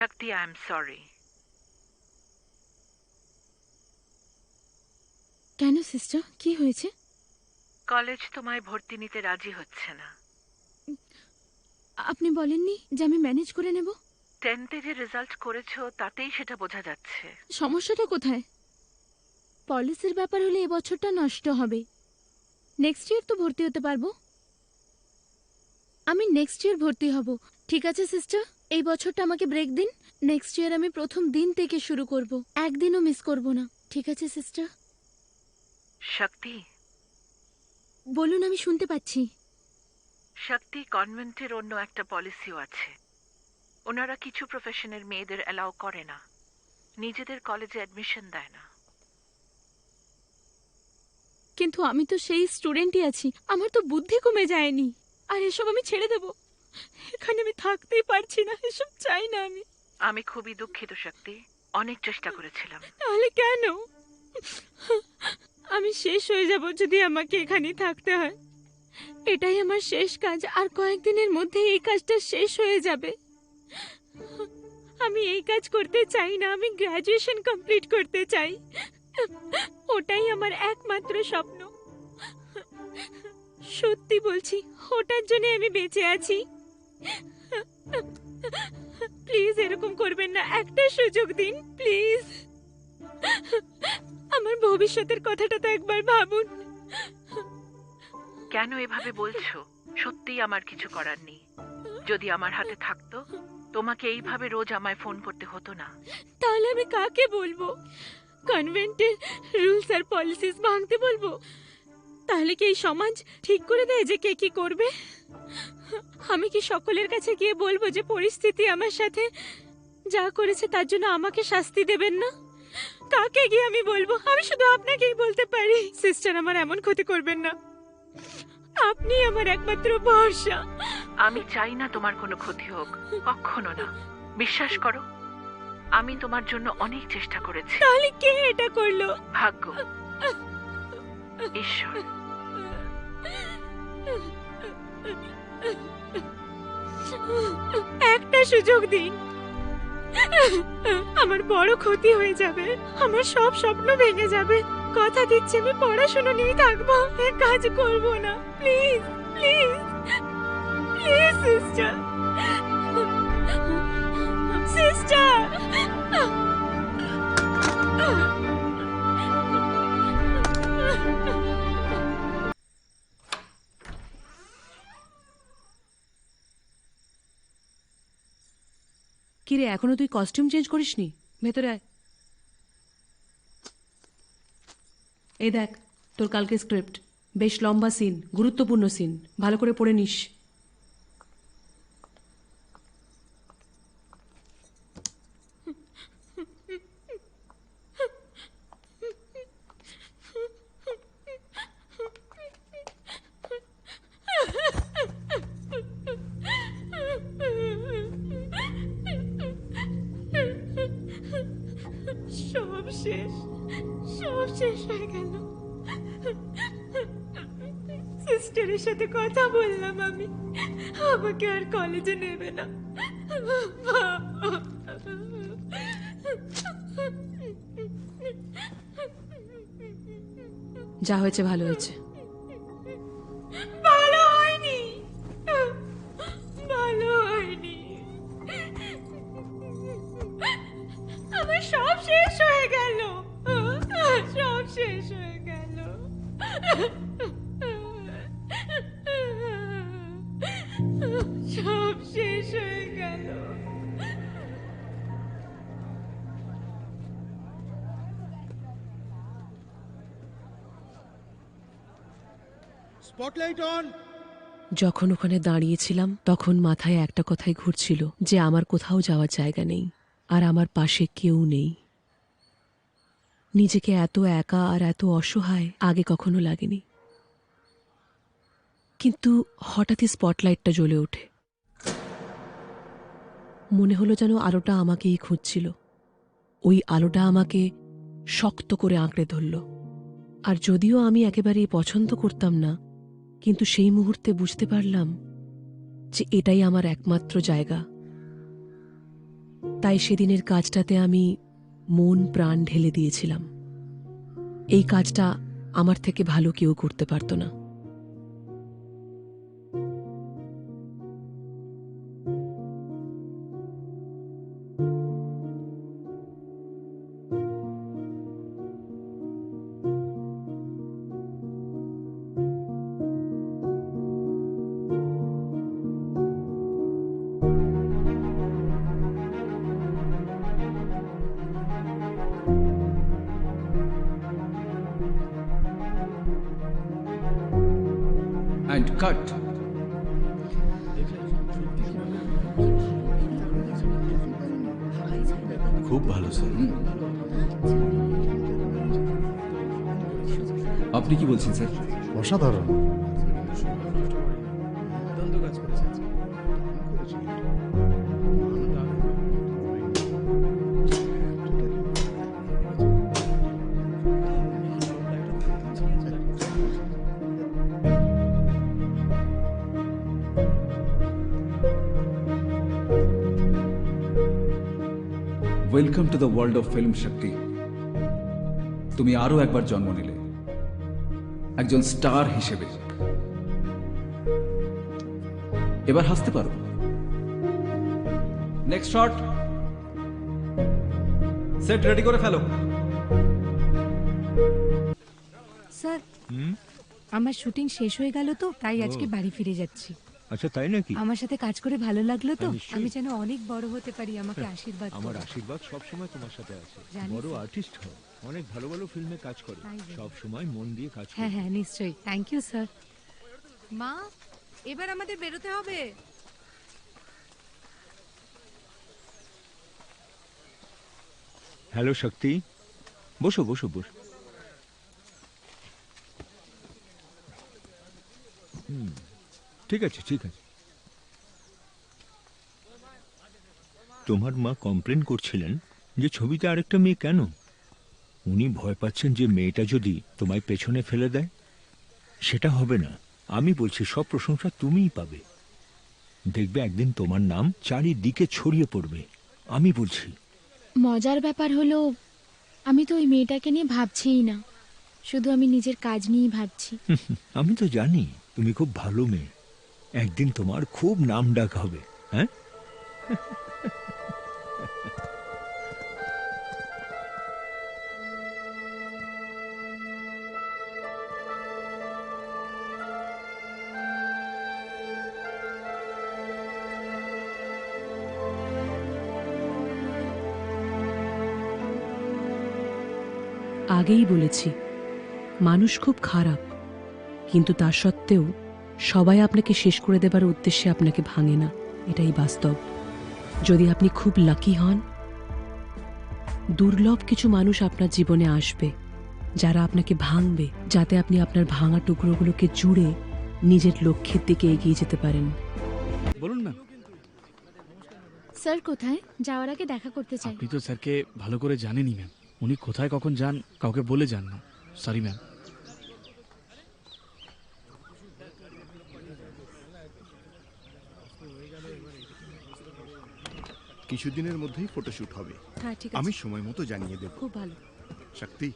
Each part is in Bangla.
Shakti, I am sorry. কেন সিস্টার, কি হয়েছে? কলেজ তোমায় ভর্তি নিতে রাজি হচ্ছে না। আপনি বলেননি যে আমি ম্যানেজ করে নেব? 10th যে রেজাল্ট করেছো তাতেই সেটা বোঝা যাচ্ছে। সমস্যাটা কোথায়? পলিসির ব্যাপার হলে এবছরটা নষ্ট হবে। নেক্সট ইয়ার তো ভর্তি হতে পারবো। আমি নেক্সট ইয়ার ভর্তি হব। ঠিক আছে সিস্টার, এই বছরটা আমাকে ব্রেক দিন। নেক্সট ইয়ার আমি প্রথম দিন থেকে শুরু করব, একদিনও মিস করব না। ঠিক আছে সিস্টার? শক্তি, বলুন, আমি শুনতে পাচ্ছি। শক্তি, কনভেন্টের অন্য একটা পলিসিও আছে। ওনারা কিছু প্রফেশনের মেয়েদের অ্যালাউ করে না, নিজেদের কলেজে অ্যাডমিশন দেয় না। কিন্তু আমি তো সেই স্টুডেন্টই আছি, আমার তো বুদ্ধি কমে যায়নি। আর এসব আমি ছেড়ে দেব? এখানে আমি থাকতেই পারছি না, এসব চাই না আমি। আমি খুবই দুঃখিত শক্তি, অনেক চেষ্টা করেছিলাম। তাহলে কেন? আমি শেষ হয়ে যাব যদি আমাকে এখানেই থাকতে হয়। এটাই আমার শেষ কাজ, আর কয়েকদিনের মধ্যে এই কাজটা শেষ হয়ে যাবে। আমি এই কাজ করতে চাই না, আমি গ্র্যাজুয়েশন কমপ্লিট করতে চাই। ওটাই আমার একমাত্র স্বপ্ন। সত্যি বলছি, ওটার জন্য আমি বেঁচে আছি। প্লিজ এরকম করবেন না, একটা সুযোগ দিন প্লিজ। আমার ভবিষ্যতের কথাটা তো একবার ভাবুন। কেন এভাবে বলছো? সত্যিই আমার কিছু করার নেই। যদি আমার হাতে থাকতো, তোমাকে এইভাবে রোজ আমায় ফোন করতে হতো না। তাহলে আমি কাকে বলবো? কনভেন্টের রুলস আর পলিসিস ভাঙতে বলবো? তাহলে কি এই সমাজ ঠিক করে দেয় যে কে কি করবে? আমি কি সকলের কাছে গিয়ে বলবো যে পরিস্থিতি আমার সাথে যা করেছে তার জন্য আমাকে শাস্তি দেবেন না? কাকে গিয়ে আমি বলবো? আমি শুধু আপনাকেই বলতে পারি। সিস্টার, আমার এমন ক্ষতি করবেন না, আপনি আমার একমাত্র ভরসা। আমি চাই না তোমার কোনো ক্ষতি হোক, কখনো না। বিশ্বাস করো, আমি তোমার জন্য অনেক চেষ্টা করেছি। তাহলে কে এটা করলো? ভাগ্য, ঈশ্বর। একটা সুযোগ দিন। আমার বড় ক্ষতি হয়ে যাবে, আমার সব স্বপ্ন ভেঙে যাবে। কথা দিচ্ছি আমি পড়াশোনা নিয়ে থাকবো, এক কাজ করব না। Please please please sister, sister. কিরে, এখনো তুই কস্টিউম চেঞ্জ করিসনি? ভেতরে আয়। এই দেখ তোর কালকে স্ক্রিপ্ট, বেশ লম্বা সিন, গুরুত্বপূর্ণ সিন, ভালো করে পড়ে নিস। সব শেষ, সব শেষ হয়ে গেল। সিস্টারের সাথে কথা বললাম আমি, আমাকে আর কলেজে নেবে না। যা হয়েছে ভালো হয়েছে। ভালো হয়নি, ভালো হয়নি। আমার সব শেষ হয়ে গেল, সব শেষ হয়ে গেল। সব শেষ হয়ে গেল। Spotlight on. যখন ওখানে দাঁড়িয়েছিলাম তখন মাথায় একটা কথাই ঘুরছিল, যে আমার কোথাও যাওয়ার জায়গা নেই, আর আমার পাশে কেউ নেই। নিজেকে এত একা আর এত অসহায় আগে কখনো লাগেনি। কিন্তু হঠাৎই স্পটলাইটটা জ্বলে ওঠে। মনে হলো যেন আলোটা আমাকেই খুঁজছিল। ওই আলোটা আমাকে শক্ত করে আঁকড়ে ধরল। আর যদিও আমি একেবারেই পছন্দ করতাম না, কিন্তু সেই মুহূর্তে বুঝতে পারলাম যে এটাই আমার একমাত্র জায়গা। তাই সেদিনের কাজটাতে আমি মন প্রাণ ঢেলে দিয়েছিলাম। এই কাজটা আমার থেকে ভালো কেউ করতে পারত না। And cut. খুব ভালো স্যার। আপনি কি বলছেন স্যার? অসাধারণ। Welcome to the world of film Shakti. তুমি আরো একবার জন্ম নিলে একজন স্টার হিসেবে। এবার হাসতে পারো। Next shot. সেট রেডি করে ফেলো। স্যার, আমার শুটিং শেষ হয়ে গেল তো, তাই আজকে বাড়ি ফিরে যাচ্ছি। আচ্ছা, তাই নাকি? আমার সাথে কাজ করে ভালো লাগলো তো। নিশ্চয়ই। আমি যেন অনেক বড় হতে পারি, আমাকে আশীর্বাদ আমার করো। আশীর্বাদ সব সময় তোমার সাথে আছে। জানি বড় স্যার। আর্টিস্ট হও, অনেক ভালো ভালো ফিল্মে কাজ করো, তাই বলি। সব সময় মন দিয়ে কাজ করো। হ্যাঁ হ্যাঁ, নিশ্চয়ই। Thank you sir. মা, এবার আমাদের বেরোতে হবে। হ্যালো শক্তি, বসো বসো বসো। ঠিক আছে ঠিক আছে। তোমার মা কমপ্লেন করছিলেন যে ছবিতে আরেকটা মেয়ে কেন। উনি ভয় পাচ্ছেন যে মেয়েটা যদি তোমায় পেছনে ফেলে দেয়। সেটা হবে না। আমি বলছি সব প্রশংসা তুমিই পাবে। দেখবে একদিন তোমার নাম চারিদিকে ছড়িয়ে পড়বে। আমি বলছি। মজার ব্যাপার হলো আমি তো ওই মেয়েটাকে নিয়ে ভাবছিই না, শুধু আমি নিজের কাজ নিয়েই ভাবছি। আমি তো জানি তুমি খুব ভালো মেয়ে। একদিন তোমার খুব নাম ডাক হবে। হ্যাঁ, আগেই বলেছি, মানুষ খুব খারাপ, কিন্তু তা সত্ত্বেও সবাই আপনাকে শেষ করে দেবার উদ্দেশ্যে আপনাকে ভাঙে না। এটাই বাস্তব। যদি আপনি খুব লাকি হন, দুর্লভ কিছু মানুষ আপনার জীবনে আসবে যারা আপনাকে ভাঙবে, যাতে আপনি আপনার ভাঙা টুকরোগুলোকে জুড়ে নিজের লক্ষ্যের দিকে এগিয়ে যেতে পারেন। বলুন ম্যাম। স্যার কোথায়? যাওয়ার আগে দেখা করতে চাই। আপনি তো স্যারকে ভালো করে জানেনই ম্যাম। উনি কোথায় কখন যান কাউকে বলে যান না। Sorry ma'am. কিছুদিনের মধ্যেই ফটোশুট হবে। হ্যাঁ ঠিক আমি আছে, সময় মতো জানিয়ে দেব। খুব ভালো। শক্তি,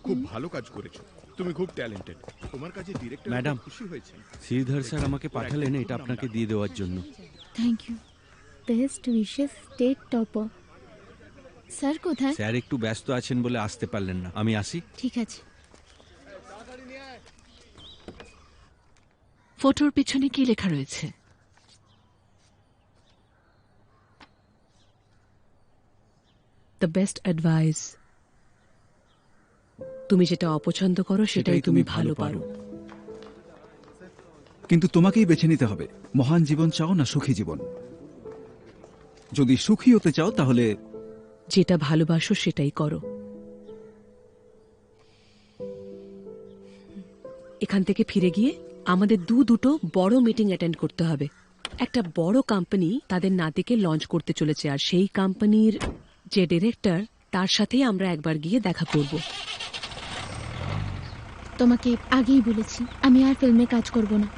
খুব ভালো কাজ করেছো। তুমি খুব ট্যালেন্টেড। তোমার কাছে ডিরেক্টর ম্যাডাম, খুশি হয়েছেন। শ্রীধর স্যার আমাকে পাঠালেন এটা আপনাকে দিয়ে দেওয়ার জন্য। Thank you. Best wishes state topper. Sir কোথায়? স্যার একটু ব্যস্ত আছেন বলে আসতে পারলেন না। আমি আসি। ঠিক আছে। ফটোর পিছনে কি লেখা রয়েছে? The best advice. তুমি যেটা অপছন্দ করো সেটাই তুমি ভালো পারো। কিন্তু তোমাকেই বেছে নিতে হবে, মহান জীবন চাও না সুখী জীবন। যদি সুখী হতে চাও তাহলে যেটা ভালোবাসো সেটাই করো। এখান থেকে ফিরে গিয়ে আমাদের দুটো বড় মিটিং অ্যাটেন্ড করতে হবে। একটা বড় কোম্পানি তাদের নাতিকে লঞ্চ করতে চলেছে, আর সেই কোম্পানির যে ডিরেক্টর, তার সাথেই আমরা একবার গিয়ে দেখা করব। তোমাকে আগেই বলেছি আমি আর ফিল্মে কাজ করব না।